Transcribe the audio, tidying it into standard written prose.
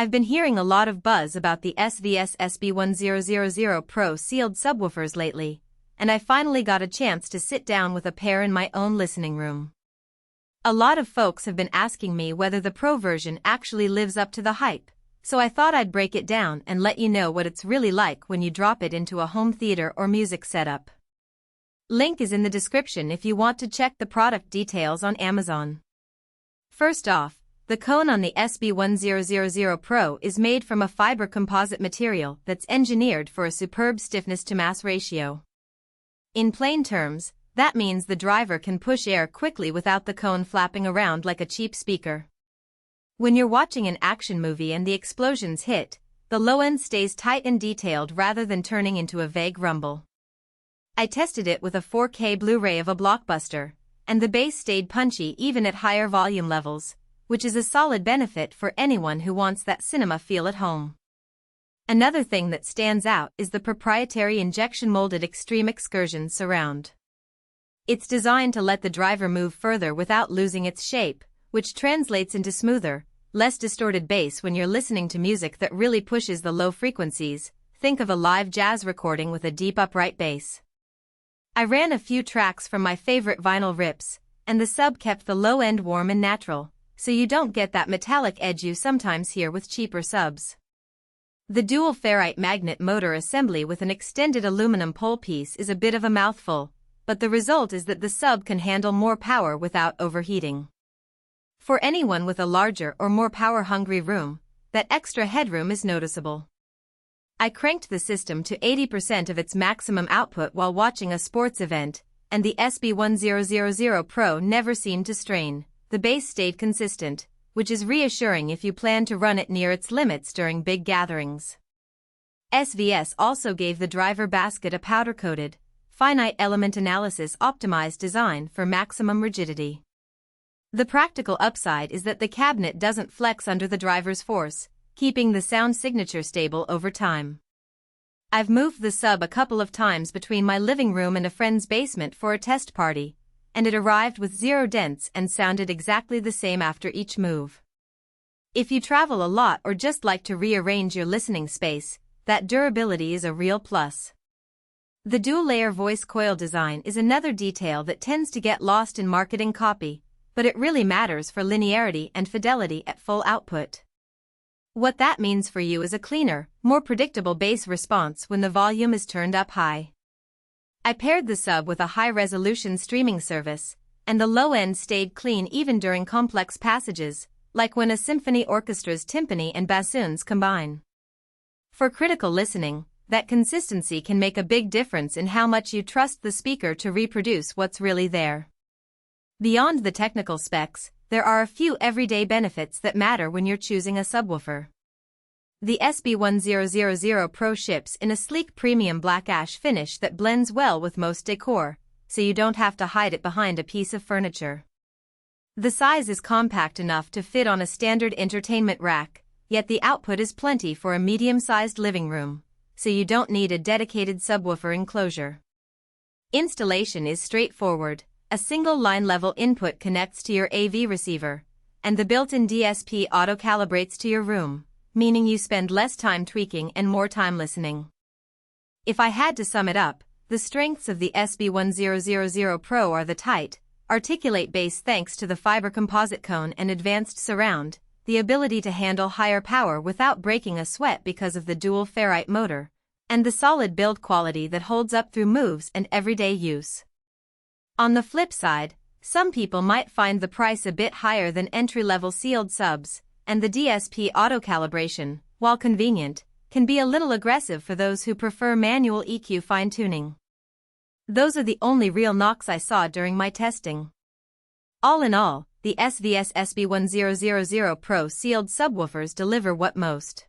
I've been hearing a lot of buzz about the SVS SB-1000 Pro sealed subwoofers lately, and I finally got a chance to sit down with a pair in my own listening room. A lot of folks have been asking me whether the Pro version actually lives up to the hype, so I thought I'd break it down and let you know what it's really like when you drop it into a home theater or music setup. Link is in the description if you want to check the product details on Amazon. First off, the cone on the SB-1000 Pro is made from a fiber composite material that's engineered for a superb stiffness-to-mass ratio. In plain terms, that means the driver can push air quickly without the cone flapping around like a cheap speaker. When you're watching an action movie and the explosions hit, the low end stays tight and detailed rather than turning into a vague rumble. I tested it with a 4K Blu-ray of a blockbuster, and the bass stayed punchy even at higher volume levels, which is a solid benefit for anyone who wants that cinema feel at home. Another thing that stands out is the proprietary injection-molded Extreme Excursion surround. It's designed to let the driver move further without losing its shape, which translates into smoother, less distorted bass when you're listening to music that really pushes the low frequencies. Think of a live jazz recording with a deep upright bass. I ran a few tracks from my favorite vinyl rips, and the sub kept the low end warm and natural, so you don't get that metallic edge you sometimes hear with cheaper subs. The dual ferrite magnet motor assembly with an extended aluminum pole piece is a bit of a mouthful, but the result is that the sub can handle more power without overheating. For anyone with a larger or more power-hungry room, that extra headroom is noticeable. I cranked the system to 80% of its maximum output while watching a sports event, and the SB-1000 Pro never seemed to strain. The bass stayed consistent, which is reassuring if you plan to run it near its limits during big gatherings. SVS also gave the driver basket a powder-coated, finite element analysis optimized design for maximum rigidity. The practical upside is that the cabinet doesn't flex under the driver's force, keeping the sound signature stable over time. I've moved the sub a couple of times between my living room and a friend's basement for a test party, and it arrived with 0 dents and sounded exactly the same after each move. If you travel a lot or just like to rearrange your listening space, that durability is a real plus. The dual-layer voice coil design is another detail that tends to get lost in marketing copy, but it really matters for linearity and fidelity at full output. What that means for you is a cleaner, more predictable bass response when the volume is turned up high. I paired the sub with a high-resolution streaming service, and the low end stayed clean even during complex passages, like when a symphony orchestra's timpani and bassoons combine. For critical listening, that consistency can make a big difference in how much you trust the speaker to reproduce what's really there. Beyond the technical specs, there are a few everyday benefits that matter when you're choosing a subwoofer. The SB-1000 Pro ships in a sleek premium black ash finish that blends well with most decor, so you don't have to hide it behind a piece of furniture. The size is compact enough to fit on a standard entertainment rack, yet the output is plenty for a medium-sized living room, so you don't need a dedicated subwoofer enclosure. Installation is straightforward. A single line-level input connects to your AV receiver, and the built-in DSP auto-calibrates to your room, meaning you spend less time tweaking and more time listening. If I had to sum it up, the strengths of the SB-1000 Pro are the tight, articulate bass thanks to the fiber composite cone and advanced surround, the ability to handle higher power without breaking a sweat because of the dual ferrite motor, and the solid build quality that holds up through moves and everyday use. On the flip side, some people might find the price a bit higher than entry-level sealed subs, and the DSP auto-calibration, while convenient, can be a little aggressive for those who prefer manual EQ fine-tuning. Those are the only real knocks I saw during my testing. All in all, the SVS SB-1000 Pro sealed subwoofers deliver what most